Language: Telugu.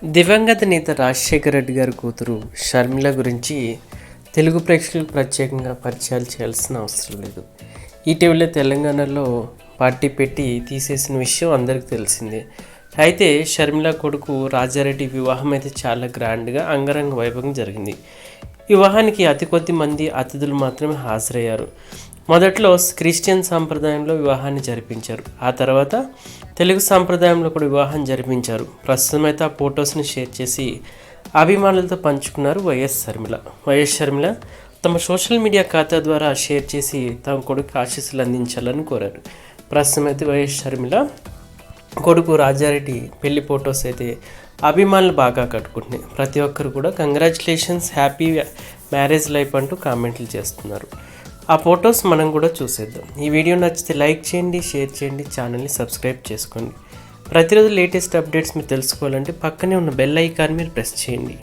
దివంగత నేత రాజశేఖర రెడ్డి గారి కూతురు షర్మిల గురించి తెలుగు ప్రేక్షకులకు ప్రత్యేకంగా పరిచయాలు చేయాల్సిన అవసరం లేదు. ఇటీవలే తెలంగాణలో పార్టీ పెట్టి తీసేసిన విషయం అందరికీ తెలిసిందే. అయితే షర్మిల కొడుకు రాజారెడ్డి వివాహం అయితే చాలా గ్రాండ్గా అంగరంగ వైభవంగా జరిగింది. వివాహానికి అతి కొద్ది మంది అతిథులు మాత్రమే హాజరయ్యారు. మొదట్లో క్రిస్టియన్ సాంప్రదాయంలో వివాహాన్ని జరిపించారు. ఆ తర్వాత తెలుగు సాంప్రదాయంలో కూడా వివాహం జరిపించారు. ప్రస్తుతం అయితే ఆ ఫొటోస్ని షేర్ చేసి అభిమానులతో పంచుకున్నారు వైఎస్ షర్మిల తమ సోషల్ మీడియా ఖాతా ద్వారా షేర్ చేసి తమ కొడుకు ఆశీస్సులు అందించాలని కోరారు. ప్రస్తుతం అయితే వైఎస్ షర్మిల కొడుకు రాజారెడ్డి పెళ్లి ఫొటోస్ అయితే అభిమానులు బాగా కట్టుకుంటున్నాయి. ప్రతి ఒక్కరు కూడా కంగ్రాచులేషన్స్, హ్యాపీ మ్యారేజ్ లైఫ్ అంటూ కామెంట్లు చేస్తున్నారు. ఆ ఫొటోస్ మనం కూడా చూసేద్దాం. ఈ వీడియో నచ్చితే లైక్ చేయండి, షేర్ చేయండి, ఛానల్ని సబ్స్క్రైబ్ చేసుకోండి. ప్రతిరోజు లేటెస్ట్ అప్డేట్స్ మీరు తెలుసుకోవాలంటే పక్కనే ఉన్న బెల్ ఐకాన్ మీరు ప్రెస్ చేయండి.